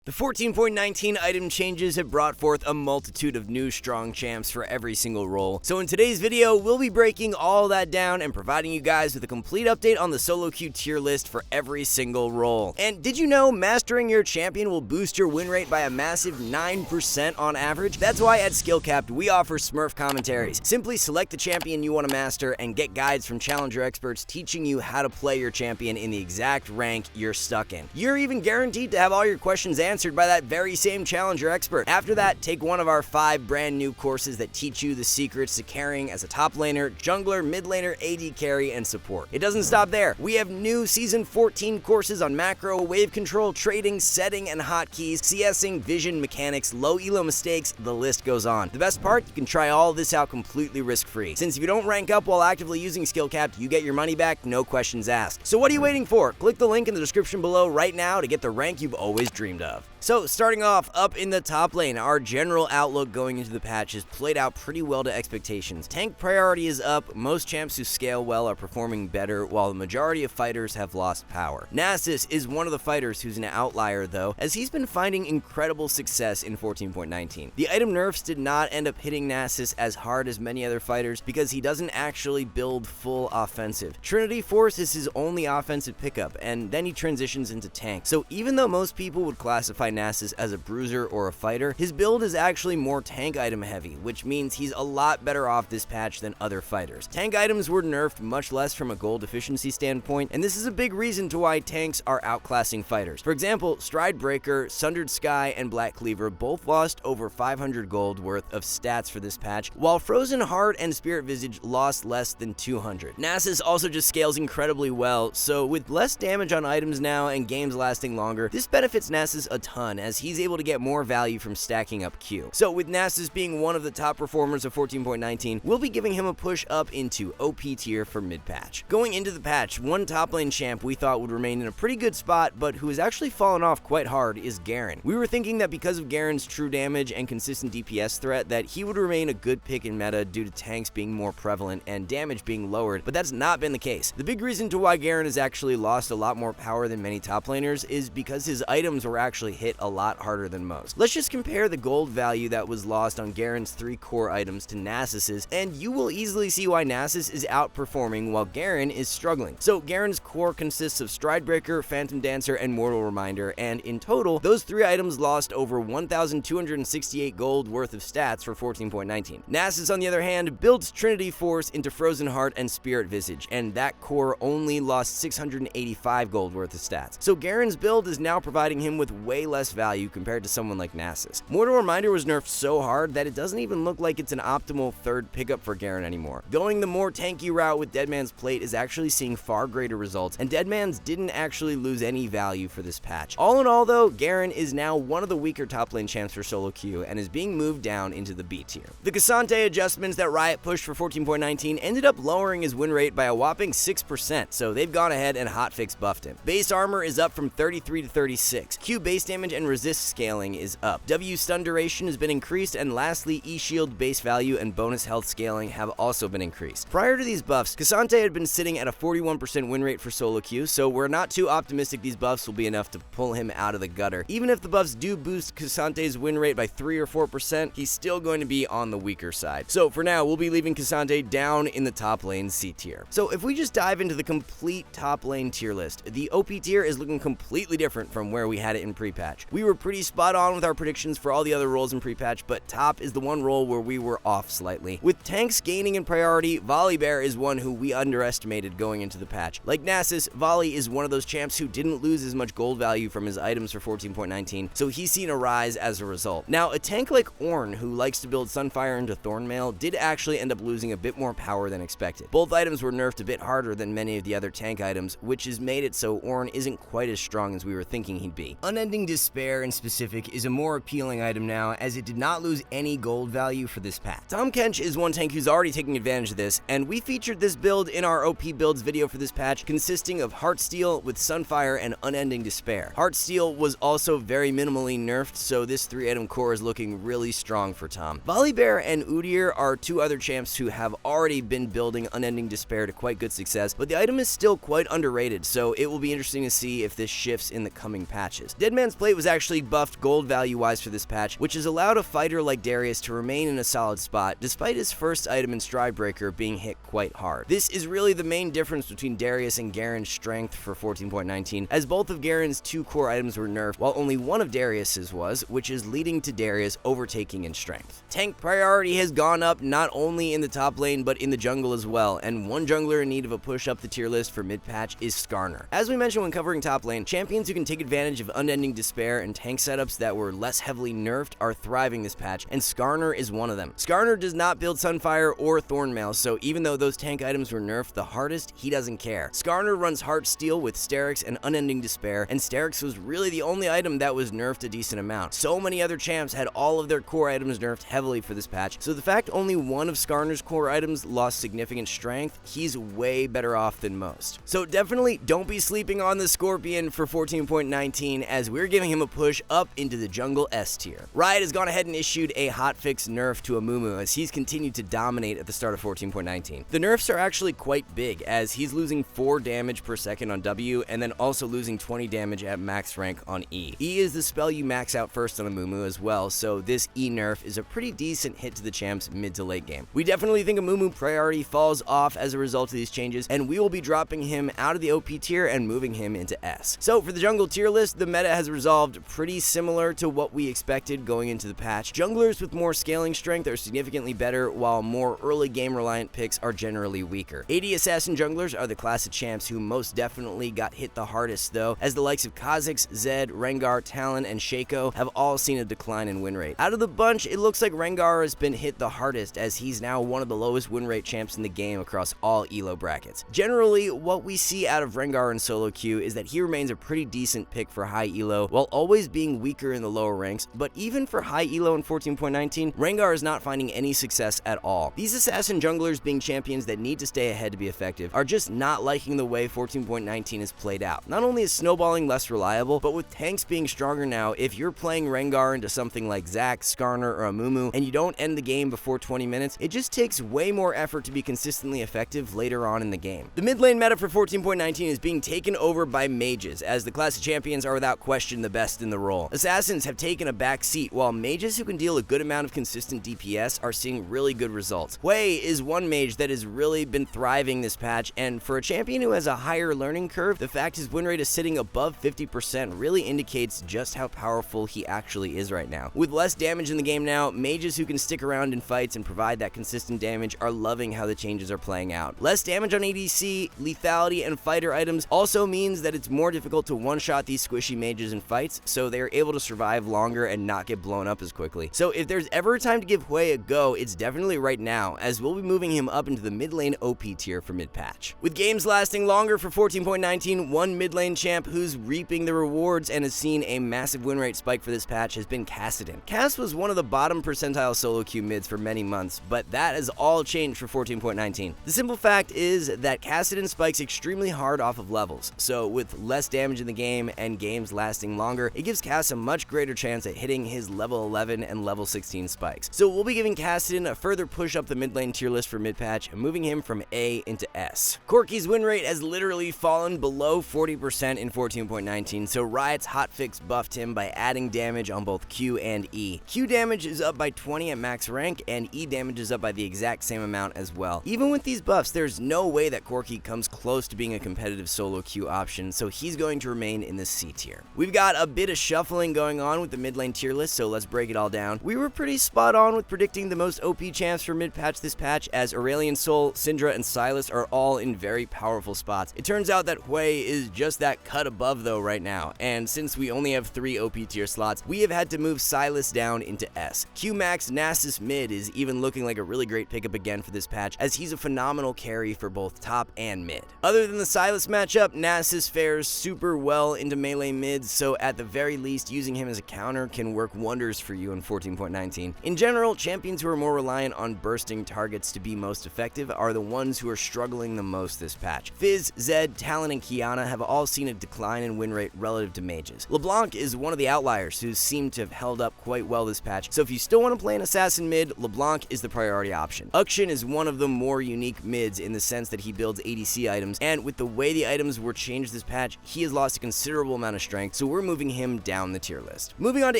The 14.19 item changes have brought forth a multitude of new strong champs for every single role. So in today's video, we'll be breaking all that down and providing you guys with a complete update on the solo queue tier list for every single role. And did you know mastering your champion will boost your win rate by a massive 9% on average? That's why at SkillCapped we offer Smurf commentaries. Simply select the champion you want to master and get guides from challenger experts teaching you how to play your champion in the exact rank you're stuck in. You're even guaranteed to have all your questions answered by that very same challenger expert. After that, take one of our 5 brand new courses that teach you the secrets to carrying as a top laner, jungler, mid laner, AD carry, and support. It doesn't stop there. We have new Season 14 courses on macro, wave control, trading, setting, and hotkeys, CSing, vision, mechanics, low elo mistakes, the list goes on. The best part, you can try all this out completely risk-free. Since if you don't rank up while actively using SkillCapped, you get your money back, no questions asked. So what are you waiting for? Click the link in the description below right now to get the rank you've always dreamed of. So starting off up in the top lane, our general outlook going into the patch has played out pretty well to expectations. Tank priority is up, most champs who scale well are performing better, while the majority of fighters have lost power. Nasus is one of the fighters who's an outlier though, as he's been finding incredible success in 14.19. The item nerfs did not end up hitting Nasus as hard as many other fighters because he doesn't actually build full offensive. Trinity Force is his only offensive pickup, and then he transitions into tank. So even though most people would classify Nasus as a bruiser or a fighter, his build is actually more tank item heavy, which means he's a lot better off this patch than other fighters. Tank items were nerfed much less from a gold efficiency standpoint, and this is a big reason to why tanks are outclassing fighters. For example, Stridebreaker, Sundered Sky, and Black Cleaver both lost over 500 gold worth of stats for this patch, while Frozen Heart and Spirit Visage lost less than 200. Nasus also just scales incredibly well, so with less damage on items now and games lasting longer, this benefits Nasus a ton as he's able to get more value from stacking up Q. So with Nasus being one of the top performers of 14.19, we'll be giving him a push up into OP tier for mid-patch. Going into the patch, one top lane champ we thought would remain in a pretty good spot, but who has actually fallen off quite hard is Garen. We were thinking that because of Garen's true damage and consistent DPS threat that he would remain a good pick in meta due to tanks being more prevalent and damage being lowered, but that's not been the case. The big reason to why Garen has actually lost a lot more power than many top laners is because his items were actually hit a lot harder than most. Let's just compare the gold value that was lost on Garen's 3 core items to Nasus's, and you will easily see why Nasus is outperforming while Garen is struggling. So Garen's core consists of Stridebreaker, Phantom Dancer, and Mortal Reminder, and in total, those 3 items lost over 1,268 gold worth of stats for 14.19. Nasus, on the other hand, builds Trinity Force into Frozen Heart and Spirit Visage, and that core only lost 685 gold worth of stats. So Garen's build is now providing him with way less value compared to someone like Nasus. Mortal Reminder was nerfed so hard that it doesn't even look like it's an optimal third pickup for Garen anymore. Going the more tanky route with Deadman's Plate is actually seeing far greater results, and Deadman's didn't actually lose any value for this patch. All in all though, Garen is now one of the weaker top lane champs for solo queue and is being moved down into the B tier. The Cassante adjustments that Riot pushed for 14.19 ended up lowering his win rate by a whopping 6%, so they've gone ahead and hotfix buffed him. Base armor is up from 33 to 36. Q base damage and resist scaling is up. W stun duration has been increased, and lastly, E shield base value and bonus health scaling have also been increased. Prior to these buffs, Cassante had been sitting at a 41% win rate for solo queue, so we're not too optimistic these buffs will be enough to pull him out of the gutter. Even if the buffs do boost Cassante's win rate by 3 or 4%, he's still going to be on the weaker side. So for now, we'll be leaving Cassante down in the top lane C tier. So if we just dive into the complete top lane tier list, the OP tier is looking completely different from where we had it in pre-patch. We were pretty spot on with our predictions for all the other roles in pre-patch, but top is the one role where we were off slightly. With tanks gaining in priority, Volibear is one who we underestimated going into the patch. Like Nasus, Volley is one of those champs who didn't lose as much gold value from his items for 14.19, so he's seen a rise as a result. Now, a tank like Ornn, who likes to build Sunfire into Thornmail, did actually end up losing a bit more power than expected. Both items were nerfed a bit harder than many of the other tank items, which has made it so Ornn isn't quite as strong as we were thinking he'd be. Unending Despair in specific is a more appealing item now, as it did not lose any gold value for this patch. Tahm Kench is one tank who's already taking advantage of this, and we featured this build in our OP builds video for this patch, consisting of Heartsteel with Sunfire and Unending Despair. Heartsteel was also very minimally nerfed, so this 3-item core is looking really strong for Tahm. Volibear and Udyr are 2 other champs who have already been building Unending Despair to quite good success, but the item is still quite underrated, so it will be interesting to see if this shifts in the coming patches. Deadman's Plate Breastplate was actually buffed gold value-wise for this patch, which has allowed a fighter like Darius to remain in a solid spot, despite his first item in Stridebreaker being hit quite hard. This is really the main difference between Darius and Garen's strength for 14.19, as both of Garen's 2 core items were nerfed, while only one of Darius's was, which is leading to Darius overtaking in strength. Tank priority has gone up not only in the top lane, but in the jungle as well, and one jungler in need of a push up the tier list for mid-patch is Skarner. As we mentioned when covering top lane, champions who can take advantage of Unending Despair and tank setups that were less heavily nerfed are thriving this patch, and Skarner is one of them. Skarner does not build Sunfire or Thornmail, so even though those tank items were nerfed the hardest, he doesn't care. Skarner runs Heartsteel with Sterix and Unending Despair, and Sterix was really the only item that was nerfed a decent amount. So many other champs had all of their core items nerfed heavily for this patch, so the fact only one of Skarner's core items lost significant strength, he's way better off than most. So definitely don't be sleeping on the Scorpion for 14.19, as we're giving him a push up into the jungle S tier. Riot has gone ahead and issued a hotfix nerf to Amumu as he's continued to dominate at the start of 14.19. The nerfs are actually quite big, as he's losing 4 damage per second on W and then also losing 20 damage at max rank on E. E is the spell you max out first on Amumu as well, so this E nerf is a pretty decent hit to the champs mid to late game. We definitely think Amumu priority falls off as a result of these changes, and we will be dropping him out of the OP tier and moving him into S. So for the jungle tier list, the meta has resolved pretty similar to what we expected going into the patch. Junglers with more scaling strength are significantly better, while more early game reliant picks are generally weaker. AD assassin junglers are the class of champs who most definitely got hit the hardest though, as the likes of Kha'Zix, Zed, Rengar, Talon, and Shaco have all seen a decline in win rate. Out of the bunch, it looks like Rengar has been hit the hardest, as he's now one of the lowest win rate champs in the game across all elo brackets. Generally, what we see out of Rengar in solo queue is that he remains a pretty decent pick for high elo, while always being weaker in the lower ranks, but even for high elo in 14.19, Rengar is not finding any success at all. These assassin junglers, being champions that need to stay ahead to be effective, are just not liking the way 14.19 is played out. Not only is snowballing less reliable, but with tanks being stronger now, if you're playing Rengar into something like Zac, Skarner, or Amumu, and you don't end the game before 20 minutes, it just takes way more effort to be consistently effective later on in the game. The mid lane meta for 14.19 is being taken over by mages, as the class of champions are without question the best in the role. Assassins have taken a back seat, while mages who can deal a good amount of consistent DPS are seeing really good results. Hui is one mage that has really been thriving this patch, and for a champion who has a higher learning curve, the fact his win rate is sitting above 50% really indicates just how powerful he actually is right now. With less damage in the game now, mages who can stick around in fights and provide that consistent damage are loving how the changes are playing out. Less damage on ADC, lethality, and fighter items also means that it's more difficult to one-shot these squishy mages in fights, so they are able to survive longer and not get blown up as quickly. So if there's ever a time to give Hui a go, it's definitely right now, as we'll be moving him up into the mid lane OP tier for mid-patch. With games lasting longer for 14.19, one mid lane champ who's reaping the rewards and has seen a massive win rate spike for this patch has been Kassadin. Cass was one of the bottom percentile solo queue mids for many months, but that has all changed for 14.19. The simple fact is that Kassadin spikes extremely hard off of levels, so with less damage in the game and games lasting longer, it gives Cass a much greater chance at hitting his level 11 and level 16 spikes. So we'll be giving Kassadin a further push up the mid lane tier list for mid-patch and moving him from A into S. Corki's win rate has literally fallen below 40% in 14.19, so Riot's hotfix buffed him by adding damage on both Q and E. Q damage is up by 20 at max rank, and E damage is up by the exact same amount as well. Even with these buffs, there's no way that Corki comes close to being a competitive solo queue option, so he's going to remain in the C tier. We've got a bit of shuffling going on with the mid lane tier list, so let's break it all down. We were pretty spot on with predicting the most OP champs for mid-patch this patch, as Aurelion Sol, Syndra, and Sylas are all in very powerful spots. It turns out that Hui is just that cut above though right now, and since we only have 3 OP tier slots, we have had to move Sylas down into S. Q-Max Nasus mid is even looking like a really great pickup again for this patch, as he's a phenomenal carry for both top and mid. Other than the Sylas matchup, Nasus fares super well into melee mids, so at the very least, using him as a counter can work wonders for you in 14.19. In general, champions who are more reliant on bursting targets to be most effective are the ones who are struggling the most this patch. Fizz, Zed, Talon, and Qiyana have all seen a decline in win rate relative to mages. LeBlanc is one of the outliers who seem to have held up quite well this patch, so if you still want to play an assassin mid, LeBlanc is the priority option. Uxin is one of the more unique mids in the sense that he builds ADC items, and with the way the items were changed this patch, he has lost a considerable amount of strength, so we're moving moving him down the tier list. Moving on to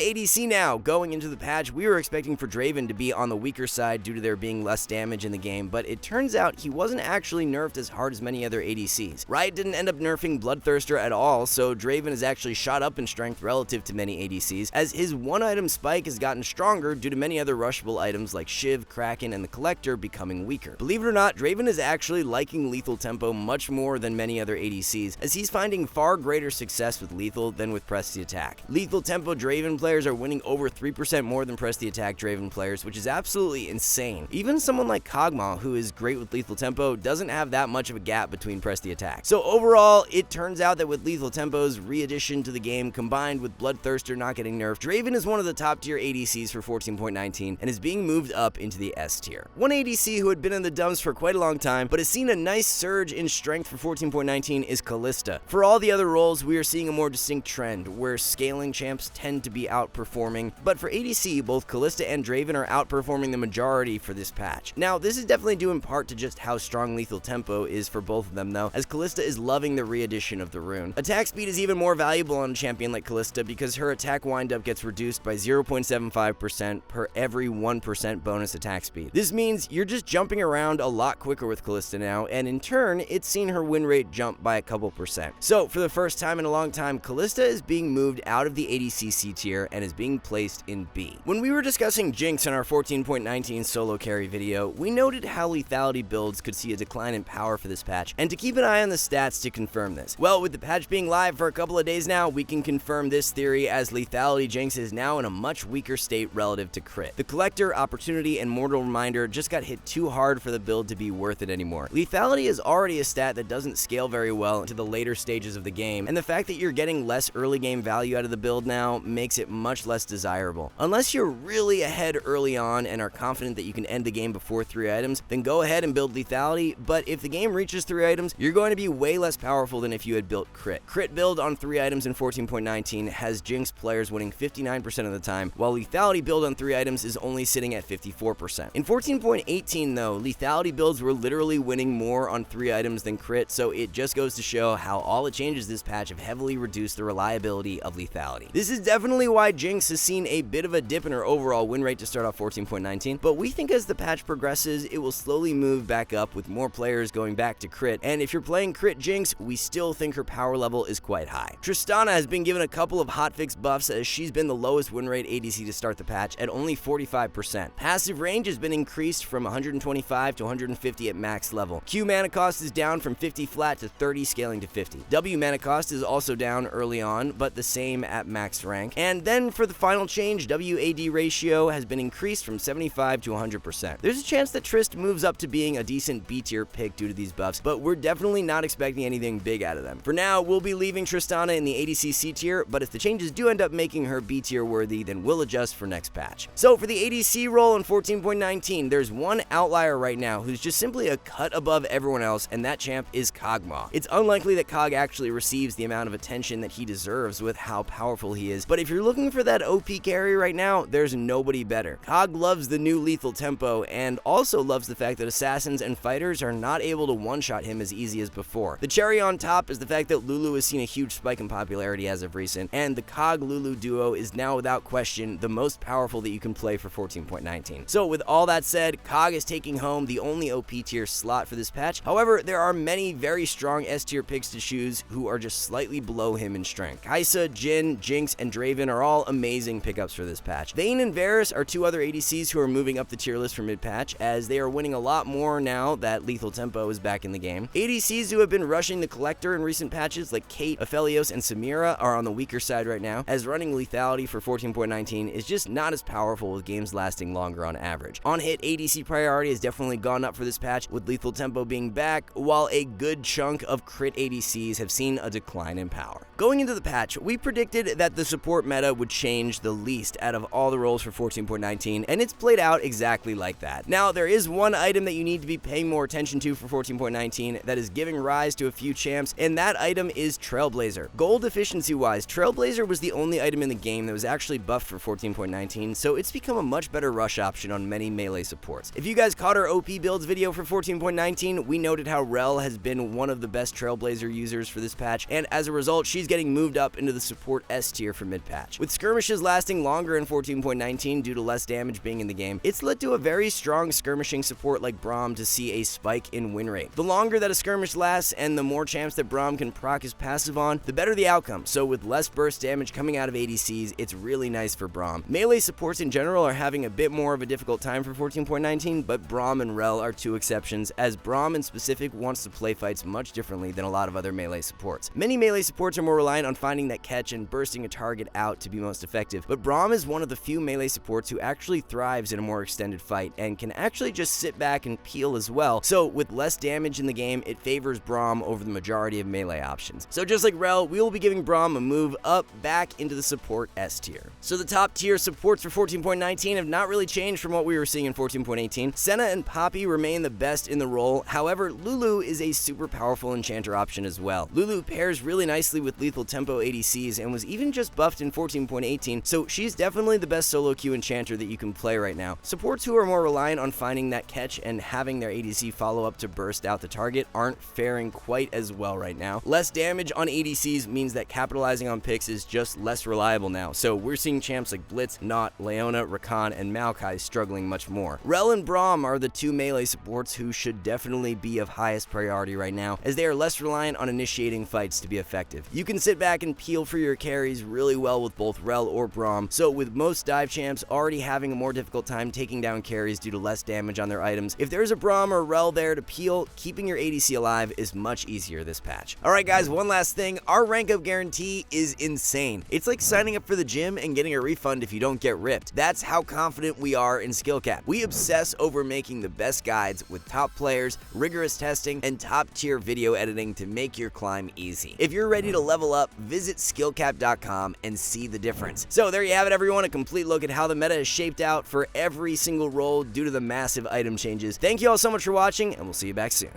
ADC now. Going into the patch, we were expecting for Draven to be on the weaker side due to there being less damage in the game, but it turns out he wasn't actually nerfed as hard as many other ADCs. Riot didn't end up nerfing Bloodthirster at all, so Draven has actually shot up in strength relative to many ADCs, as his one-item spike has gotten stronger due to many other rushable items like Shiv, Kraken, and the Collector becoming weaker. Believe it or not, Draven is actually liking lethal tempo much more than many other ADCs, as he's finding far greater success with lethal than with press the attack. Lethal tempo Draven players are winning over 3% more than press the attack Draven players, which is absolutely insane. Even someone like Kog'Maw, who is great with lethal tempo, doesn't have that much of a gap between press the attack. So overall, it turns out that with lethal tempo's re-addition to the game combined with Bloodthirster not getting nerfed, Draven is one of the top tier ADCs for 14.19 and is being moved up into the S tier. One ADC who had been in the dumps for quite a long time but has seen a nice surge in strength for 14.19 is Kalista. For all the other roles, we are seeing a more distinct trend where scaling champs tend to be outperforming, but for ADC, both Kalista and Draven are outperforming the majority for this patch. Now, this is definitely due in part to just how strong lethal tempo is for both of them though, as Kalista is loving the re-addition of the rune. Attack speed is even more valuable on a champion like Kalista because her attack windup gets reduced by 0.75% per every 1% bonus attack speed. This means you're just jumping around a lot quicker with Kalista now, and in turn, it's seen her win rate jump by a couple percent. So, for the first time in a long time, Kalista is being moved out of the ADC C tier and is being placed in B. When we were discussing Jinx in our 14.19 solo carry video, we noted how lethality builds could see a decline in power for this patch, and to keep an eye on the stats to confirm this. Well, with the patch being live for a couple of days now, we can confirm this theory as lethality Jinx is now in a much weaker state relative to crit. The Collector, Opportunity, and Mortal Reminder just got hit too hard for the build to be worth it anymore. Lethality is already a stat that doesn't scale very well into the later stages of the game, and the fact that you're getting less early game value out of the build now makes it much less desirable. Unless you're really ahead early on and are confident that you can end the game before 3 items, then go ahead and build lethality, but if the game reaches 3 items, you're going to be way less powerful than if you had built crit. Crit build on 3 items in 14.19 has Jinx players winning 59% of the time, while lethality build on 3 items is only sitting at 54%. In 14.18 though, lethality builds were literally winning more on 3 items than crit, so it just goes to show how all the changes this patch have heavily reduced the reliability of lethality. This is definitely why Jinx has seen a bit of a dip in her overall win rate to start off 14.19, but we think as the patch progresses, it will slowly move back up with more players going back to crit, and if you're playing crit Jinx, we still think her power level is quite high. Tristana has been given a couple of hotfix buffs as she's been the lowest win rate ADC to start the patch at only 45%. Passive range has been increased from 125 to 150 at max level. Q mana cost is down from 50 flat to 30 scaling to 50. W mana cost is also down early on, but the same at max rank. And then for the final change, WAD ratio has been increased from 75 to 100%. There's a chance that Trist moves up to being a decent B tier pick due to these buffs, but we're definitely not expecting anything big out of them. For now, we'll be leaving Tristana in the ADC C tier, but if the changes do end up making her B tier worthy, then we'll adjust for next patch. So for the ADC role in 14.19, there's one outlier right now who's just simply a cut above everyone else, and that champ is Kog'Maw. It's unlikely that Kog actually receives the amount of attention that he deserves with how powerful he is, but if you're looking for that OP carry right now, there's nobody better. Kog loves the new lethal tempo and also loves the fact that assassins and fighters are not able to one-shot him as easy as before. The cherry on top is the fact that Lulu has seen a huge spike in popularity as of recent, and the Kog-Lulu duo is now without question the most powerful that you can play for 14.19. So with all that said, Kog is taking home the only OP tier slot for this patch. However, there are many very strong S tier picks to choose who are just slightly below him in strength. Kai'Sa, Jhin, Jinx, and Draven are all amazing pickups for this patch. Vayne and Varus are 2 other ADCs who are moving up the tier list for mid-patch, as they are winning a lot more now that lethal tempo is back in the game. ADCs who have been rushing the Collector in recent patches like Kate, Aphelios, and Samira are on the weaker side right now, as running lethality for 14.19 is just not as powerful with games lasting longer on average. On-hit ADC priority has definitely gone up for this patch, with lethal tempo being back, while a good chunk of crit ADCs have seen a decline in power. Going into the patch, we predicted that the support meta would change the least out of all the roles for 14.19, and it's played out exactly like that. Now, there is one item that you need to be paying more attention to for 14.19 that is giving rise to a few champs, and that item is Trailblazer. Gold efficiency-wise, Trailblazer was the only item in the game that was actually buffed for 14.19, so it's become a much better rush option on many melee supports. If you guys caught our OP builds video for 14.19, we noted how Rel has been one of the best Trailblazer users for this patch, and as a result, she's getting moved up into into the support S tier for mid-patch. With skirmishes lasting longer in 14.19 due to less damage being in the game, it's led to a very strong skirmishing support like Braum to see a spike in win rate. The longer that a skirmish lasts and the more champs that Braum can proc his passive on, the better the outcome. So with less burst damage coming out of ADCs, it's really nice for Braum. Melee supports in general are having a bit more of a difficult time for 14.19, but Braum and Rel are two exceptions, as Braum in specific wants to play fights much differently than a lot of other melee supports. Many melee supports are more reliant on finding that catch and bursting a target out to be most effective, but Braum is one of the few melee supports who actually thrives in a more extended fight and can actually just sit back and peel as well. So with less damage in the game, it favors Braum over the majority of melee options. So just like Rel, we will be giving Braum a move up back into the support S tier. So the top tier supports for 14.19 have not really changed from what we were seeing in 14.18. Senna and Poppy remain the best in the role. However, Lulu is a super powerful enchanter option as well. Lulu pairs really nicely with lethal tempo ADCs and was even just buffed in 14.18, so she's definitely the best solo queue enchanter that you can play right now. Supports who are more reliant on finding that catch and having their ADC follow up to burst out the target aren't faring quite as well right now. Less damage on ADCs means that capitalizing on picks is just less reliable now, so we're seeing champs like Blitz, Naut, Leona, Rakan, and Maokai struggling much more. Rel and Braum are the two melee supports who should definitely be of highest priority right now, as they are less reliant on initiating fights to be effective. You can sit back and peel for your carries really well with both Rel or Braum, so with most dive champs already having a more difficult time taking down carries due to less damage on their items, if there's a Braum or Rel there to peel, keeping your ADC alive is much easier this patch. Alright guys, one last thing, our rank up guarantee is insane. It's like signing up for the gym and getting a refund if you don't get ripped. That's how confident we are in SkillCapped. We obsess over making the best guides with top players, rigorous testing, and top tier video editing to make your climb easy. If you're ready to level up, visit skillcapped.com and see the difference. So there you have it everyone, a complete look at how the meta is shaped out for every single role due to the massive item changes. Thank you all so much for watching, and we'll see you back soon.